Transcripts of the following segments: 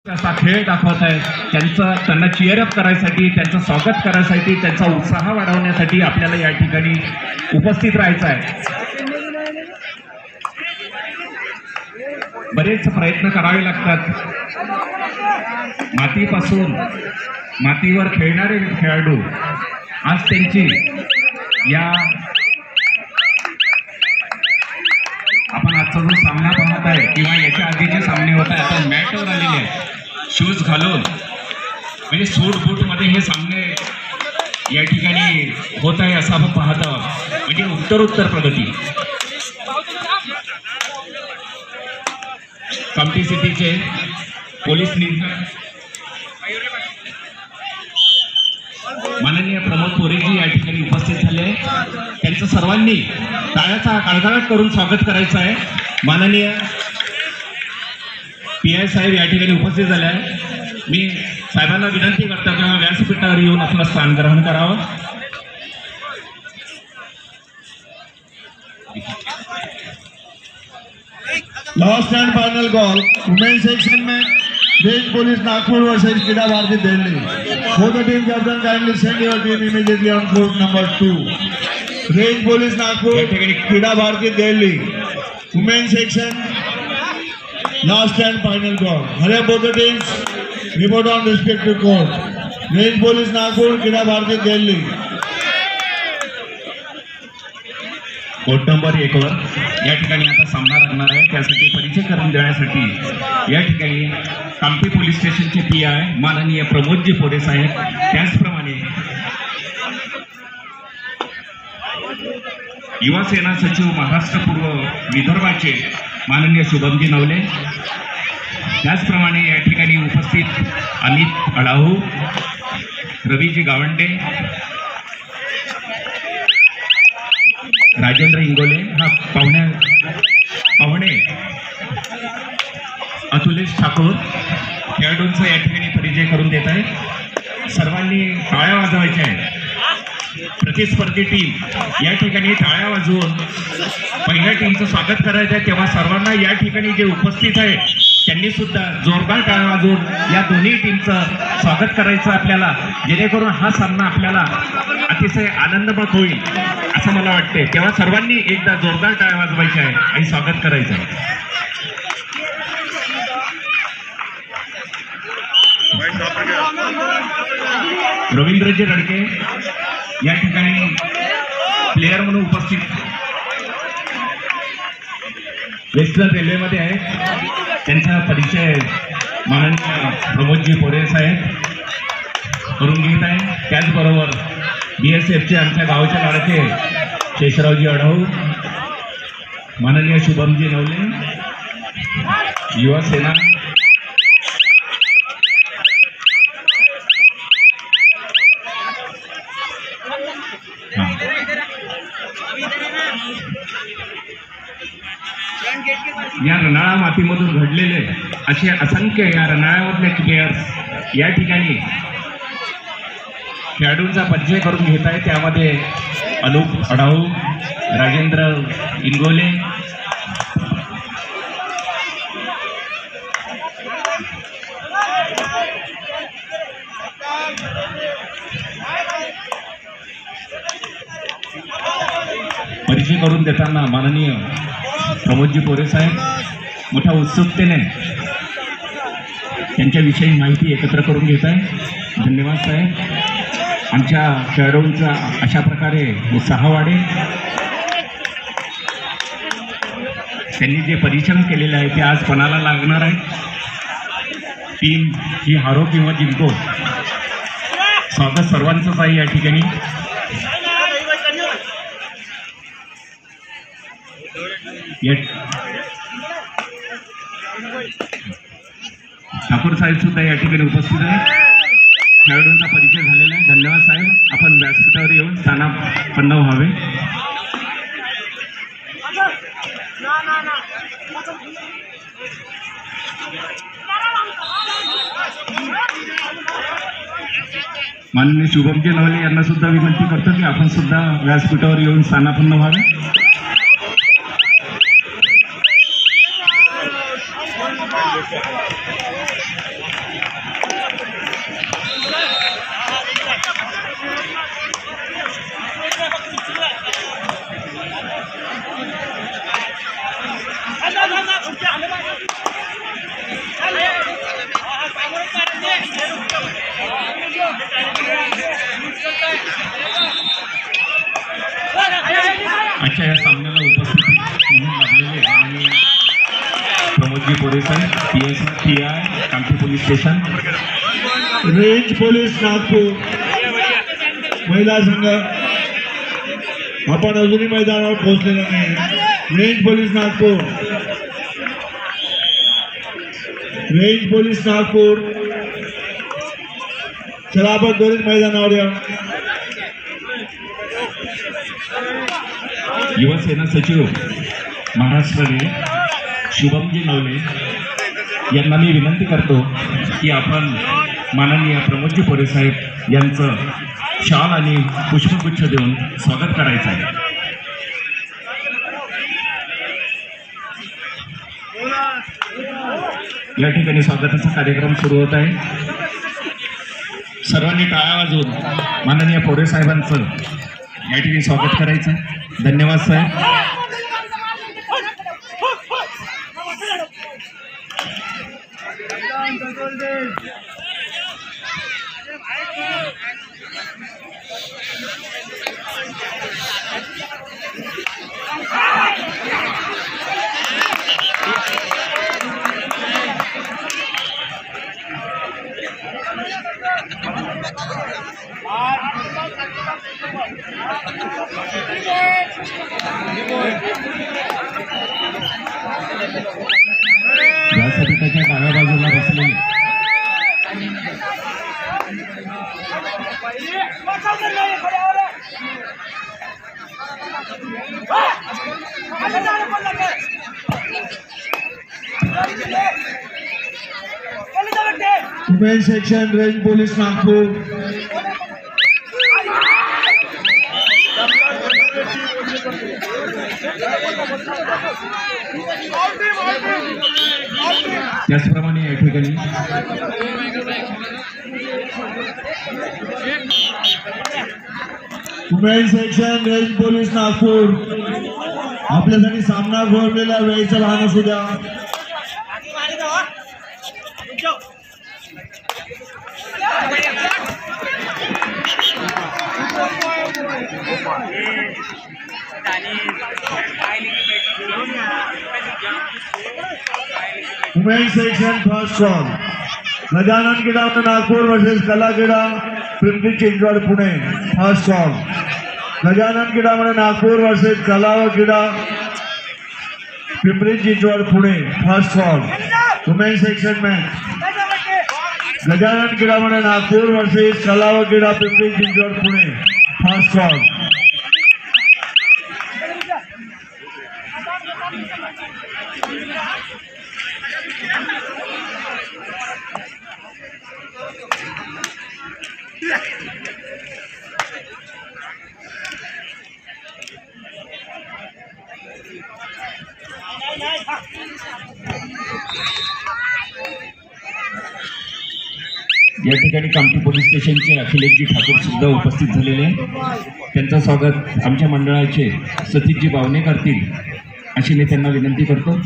असा खेळ दाखवत आहे। त्यांना चीअरअप करायसाठी, त्यांचं स्वागत करायसाठी, त्यांचा उत्साह वाढवण्यासाठी आपल्याला या ठिकाणी उपस्थित राहायचं आहे। बरेच प्रयत्न करावे लागतात। मातीपासून मातीवर खेळणारे खेळाडू आज त्यांची या आपण आजचा जो सामना पाहत आहे किंवा याच्या आधीचे सामने होत आहे, आता मॅटवर आलेले आहेत शूज घालून, म्हणजे सूट बूट मध्ये हे सामने या ठिकाणी होत आहे असं आपण पाहत आहोत। म्हणजे उत्तरोत्तर प्रगती। कामठी सिटीचे पोलीस निरीक्षक माननीय प्रमोद पोरेजी या ठिकाणी उपस्थित झाले। त्यांचं सर्वांनी टाळ्याचा कडकडाट करून स्वागत करायचं आहे। माननीय PI साहेब या ठिकाणी उपस्थित झाले आहे। मी साहेबांना विनंती करतो की व्यासपीठावर येऊन आपलं स्थान ग्रहण करावं। Last and final call women section में range police Nagpur versus Krida Bharati Delhi. For the team captain, kindly send your team immediately on court number 2. Range police Nagpur Krida Bharati Delhi women section last and final call. हरे both the teams report on respective court. Range police Nagpur Krida Bharati Delhi. Court number 1 वर या ठिकाणी आता सामना रंगणार आहे। त्यासाठी परिचय करून देण्यासाठी या ठिकाणी कामठी पोलीस स्टेशनचे PI माननीय प्रमोदजी पोरे साहेब, त्याचप्रमाणे युवा सेना सचिव महाराष्ट्र पूर्व विदर्भाचे माननीय शुभमजी नवले, त्याचप्रमाणे या ठिकाणी उपस्थित अमित अडाहू, रवीजी गावंडे, राजेंद्र इंगोले, हा पाहुणे अतुलेश ठाकूर खेळाडूंचा या ठिकाणी परिचय करून देत आहे। सर्वांनी टाळ्या वाजवायच्या आहेत। प्रतिस्पर्धी टीम या ठिकाणी टाळ्या वाजवून पहिल्या टीमचं स्वागत करायचं आहे। तेव्हा सर्वांना या ठिकाणी जे उपस्थित आहे त्यांनी सुद्धा जोरदार टाळ्या वाजवून या दोन्ही टीमचं स्वागत करायचं आपल्याला, जेणेकरून हा सामना आपल्याला अतिशय आनंदमय होईल असं मला वाटते। तेव्हा सर्वांनी एकदा जोरदार टाळ्या वाजवायच्या आहे आणि स्वागत करायचं आहे। रवींद्रजी रडके या ठिकाणी प्लेयर म्हणून उपस्थित वेस्टर्न रेल्वेमध्ये आहेत। त्यांचा परिचय माननीय प्रमोदजी पोरे साहेब करून घेत आहे। त्याचबरोबर BSFचे आमच्या गावच्या लाडके शेषरावजी अडाहू, माननीय शुभमजी नवले, युवा सेना या रनाळा मातीमधून घडलेले असे असंख्य या रनाळ्यावरले प्लेयर्स या ठिकाणी खेळाडूंचा परिचय करून घेत आहे। त्यामध्ये अनूप अडाहू, राजेंद्र इंगोले, परिचय करून देताना माननीय प्रमोदजी पोरे साहेब मोठ्या उत्सुकतेने त्यांच्याविषयी माहिती एकत्र करून घेत आहे। धन्यवाद साहेब। आमच्या खेळाडूंचा अशा प्रकारे उत्साह वाढेल। त्यांनी जे परिश्रम केलेले आहे ते आज पणाला लागणार आहे। टीम ही हारो किंवा जिंको, स्वागत सर्वांचंच आहे या ठिकाणी। ठाकूर साहेब सुद्धा या ठिकाणी उपस्थित आहे। खेळाडूंचा परिचय झालेला आहे। धन्यवाद साहेब। आपण व्यासपीठावर येऊन स्थानापन्न व्हावे। माननीय शुभमजी नवले यांना सुद्धा विनंती करतो की आपण सुद्धा व्यासपीठावर येऊन स्थानापन्न व्हावे। पोरे साहेब PI Kamthi police station. Range police Nagpur महिला संघ आपण अजूनही मैदानावर पोहोचलेला नाही. Range police Nagpur, range police Nagpur, चला आपण त्वरित मैदानावर या. युवासेना सचिव महाराष्ट्राने शुभमजी नवले यांना मी विनंती करतो की आपण माननीय प्रमोदजी पोरे साहेब यांचं शाल आणि पुष्पगुच्छ देऊन स्वागत करायचं आहे. या ठिकाणी स्वागताचा कार्यक्रम सुरू होत आहे. सर्वांनी टाळ्या वाजवून माननीय पोरे साहेबांचं या ठिकाणी स्वागत करायचं. धन्यवाद साहेब. यासाठी त्याच्या डाव्या बाजूला बसलेले women section range police Nagpur. त्याचप्रमाणे या ठिकाणी women section range police Nagpur आपल्यासाठी सामना घडलेला वेळेचा लहान असू द्या. Women section first call Gajanan Krida Nagpur versus Kala Krida Pimpri Chinchwad Pune. First call Gajanan Krida Nagpur versus Kala व Krida Pimpri Chinchwad Pune. First call women section match Gajanan Krida Nagpur versus Kala व क्रीडा पिंपरी चिंचवड पुणे. First call. या ठिकाणी कामठी पोलीस स्टेशनचे अखिलेशजी ठाकूर सुद्धा उपस्थित झालेले आहेत. त्यांचं स्वागत आमच्या मंडळाचे सतीशजी बावणे करतील अशी मी त्यांना विनंती करतो.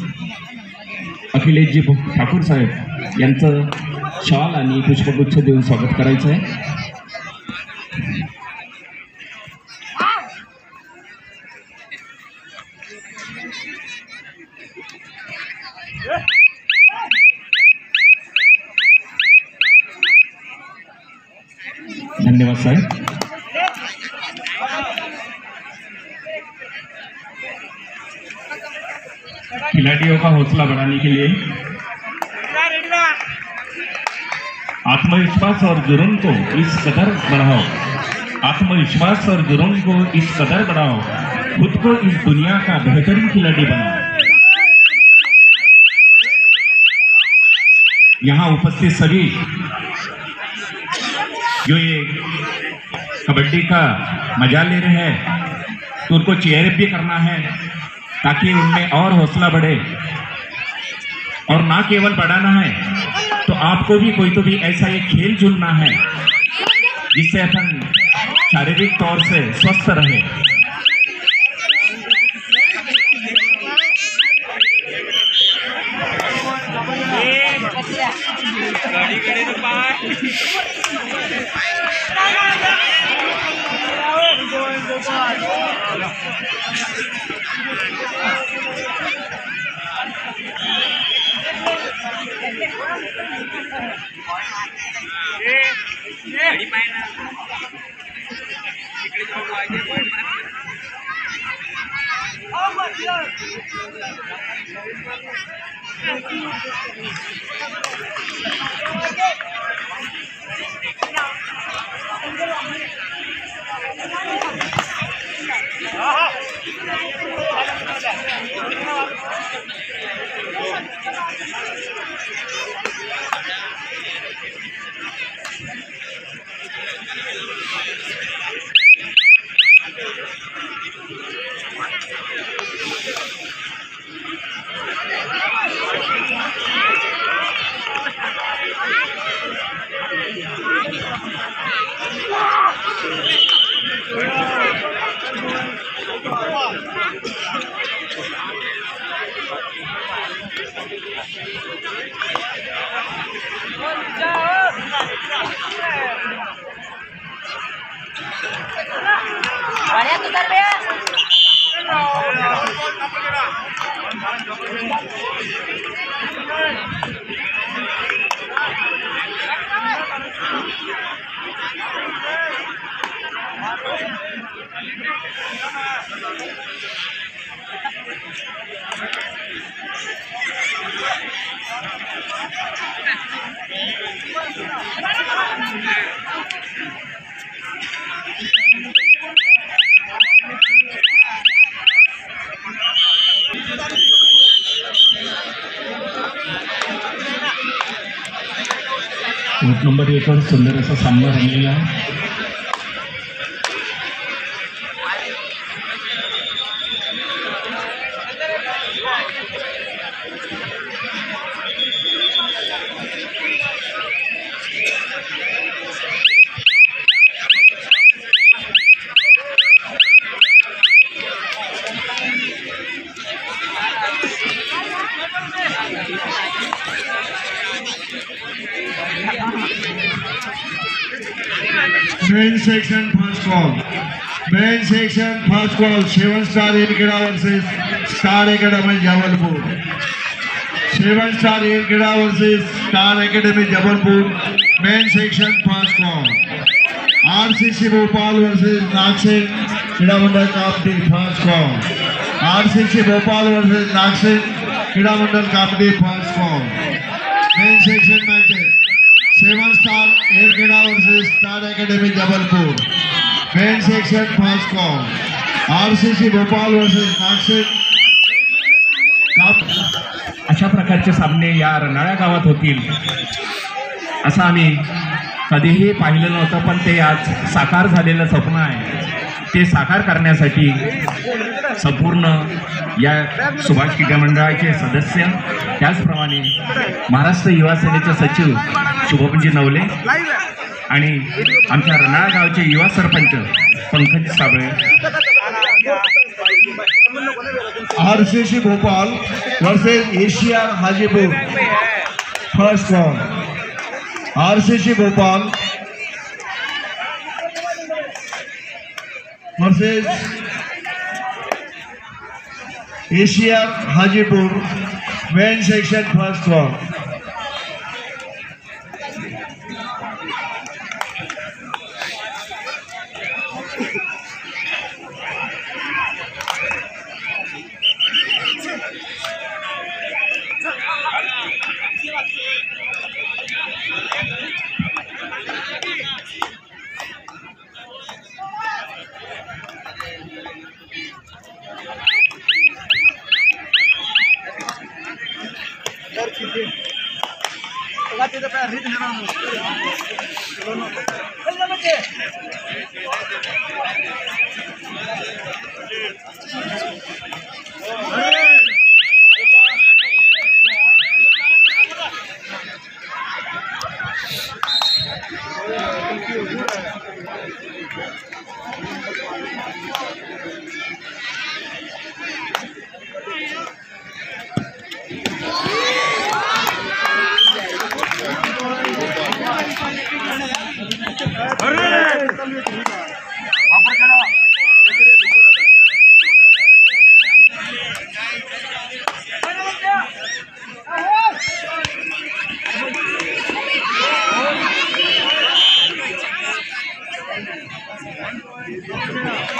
अखिलेशजी ठाकूर साहेब यांचं शॉल आणि पुष्पगुच्छ देऊन स्वागत करायचं आहे. धन्यवाद साहब. खिलाड़ियों का हौसला बढ़ाने के लिए आत्मविश्वास और जुनून को इस कदर बढ़ाओ, आत्मविश्वास और जुनून को इस कदर बढ़ाओ, खुद को इस दुनिया का बेहतरीन खिलाड़ी बनाओ. यहाँ उपस्थित सभी जो ये कबड्डी का मजा ले रहे हैं तो उनको चेयर भी करना है ताकि उनमें और हौसला बढ़े, और ना केवल बढ़ाना है तो आपको भी कोई तो भी ऐसा एक खेल चुनना है जिससे अपन शारीरिक तौर से स्वस्थ रहे. कोर्ट नंबर 1 वर सुंदर असा सामना रंगलेला आहे. Men's section first call. Men's section first call. 7 Star Irkeda versus Star Academy Jabalpur. 7 Star Irkeda versus Star Academy Jabalpur. Men's section first call. RCC Bhopal versus Naxin Krida Mandal Kapdi first call. RCC Bhopal versus Naxin Krida Mandal Kapdi first call. Men's section matches. 7 Star Irkeda versus Star Academy Jabalpur. Men's section first call. RCC Bhopal versus Naxin. अशा प्रकारचे सामने या रनाळ्या गावात होतील असं आम्ही कधीही पाहिलं नव्हतं, पण ते आज साकार झालेलं स्वप्न आहे. ते साकार करण्यासाठी संपूर्ण या सुभाष क्रीडा मंडळाचे सदस्य, त्याचप्रमाणे महाराष्ट्र युवा सेनेचे सचिव शुभमजी नवले आणि आमच्या रनाळा गावचे युवा sarpanch Pankaj Sable. RCC Bhopal versus ACR Hajipur first call. RCC Bhopal versus ACR Hajipur. Men's section first call.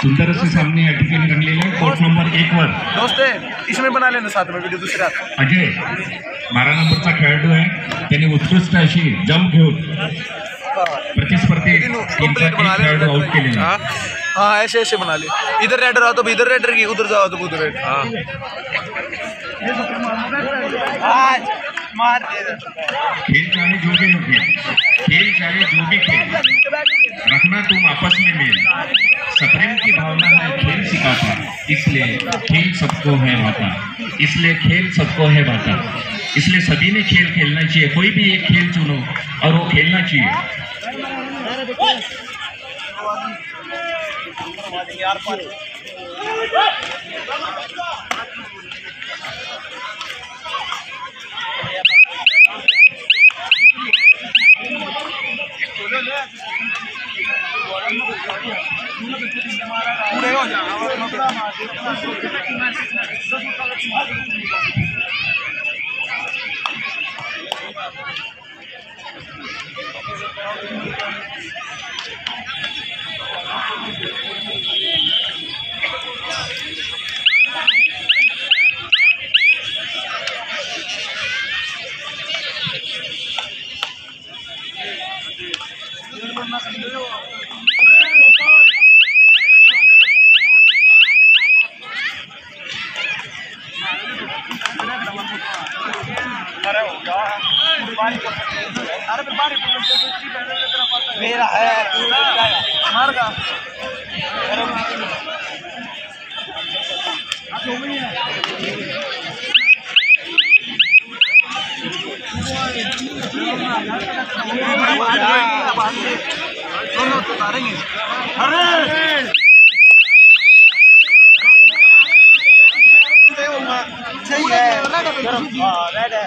सुंदर असे सामने या ठिकाणी रंगलेले आहे. कोर्ट नंबर 1 वर दोस्त इसमें बना लेना साथ में वीडियो दुसऱ्यात. अजय 12 नंबरचा खेळाडू आहे. त्याने उत्कृष्ट अशी जंप घेऊन प्रतिस्पर्धी टीमचा एक खेळाडू आउट केलेला आहे. हाँ ऐसे ऐसे बना ले. इधर रेडर आओ तो इधर रेडर की, उधर जाओ तो उधर रेडर. हाँ खेल चाहे जो भी हो खेल, खेल चाहे जो भी खेल, रखना तुम आपस में मेल. सप्रेम की भावना है खेल सिखाता, इसलिए खेल सबको है भाता. इसलिए खेल सबको है भाता. इसलिए सभी ने खेल खेलना चाहिए. कोई भी एक खेल चुनो और वो खेलना चाहिए. मेरा है मारगा. दोनों तो उतारेंगे. अरे सही है. रेड है.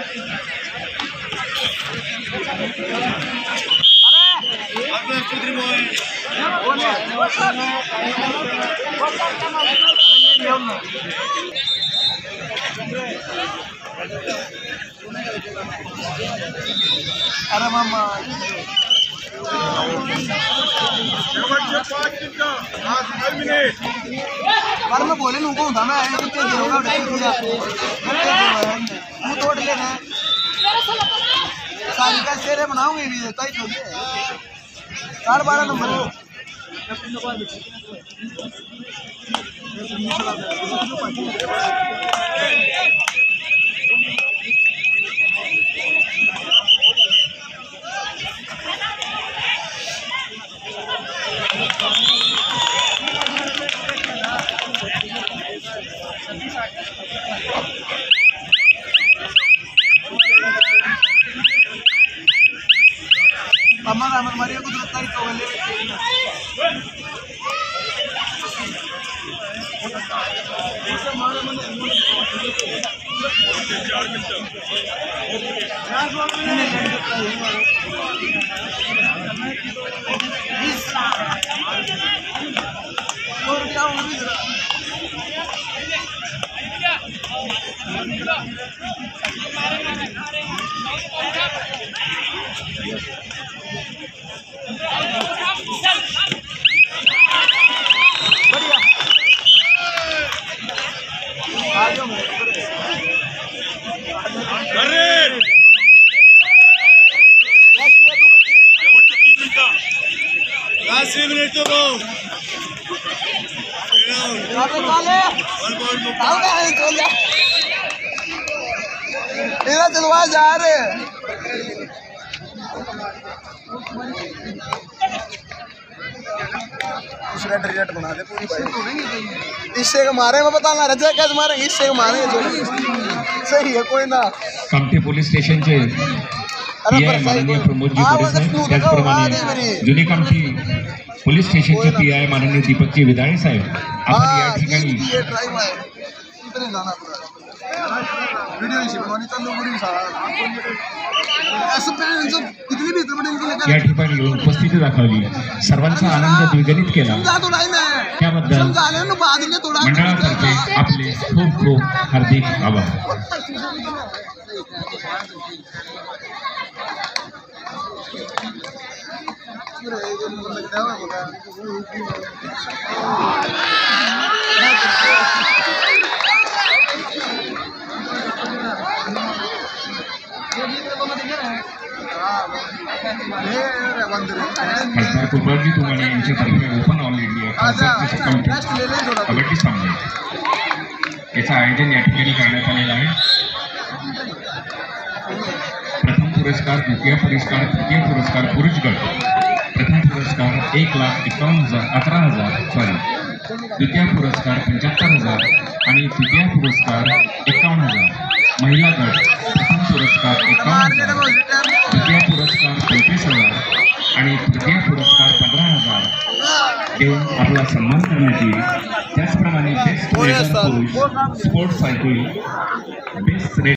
अरे मामा पर मैं बोले उनको था मैं मुँह तोड़ लेना सारी का शेरे बनाऊंगे भी कई छोड़िए 12 नंबर. अमर मारिया को दूसरा तो ले चलवा जा रहे रेट बना दे पूरी इससे के मारे में बताना रजा कैसे मारेंगे इससे के मारेंगे सही है कोई ना. कामठी पोलीस स्टेशनचे पीआय माननीय प्रमोदजी गोरे साहेब, त्याचप्रमाणे जुनी कामठी पोलीस स्टेशनचे पीआय माननीय दीपकजी विदाळे साहेब आपण या ठिकाणी या ठिकाणी येऊन उपस्थिती दाखवली, सर्वांचा आनंद द्विगुणित केला. त्याबद्दल मंडळातर्फे आपले खूप खूप हार्दिक आभार. खासदार कुलबाजी तुमाने यांच्यातर्फे ओपन ऑल इंडिया खासदारचे काउंटर कबड्डी सामना याचं आयोजन या ठिकाणी करण्यात आलेलं आहे. प्रथम पुरस्कार, द्वितीय पुरस्कार, तृतीय पुरस्कार पुरुष गट. प्रथम पुरस्कार 1,11,000 द्वितीय पुरस्कार 75,000 आणि तृतीय पुरस्कार 51,000. महिला गट प्रथम पुरस्कार 51,000, द्वितीय पुरस्कार 25,000 आणि तृतीय पुरस्कार 15,000 देऊन आपला सन्मान करण्यात येईल. त्याचप्रमाणे बेस्ट पुरुष स्पोर्ट्स सायकल, बेस्ट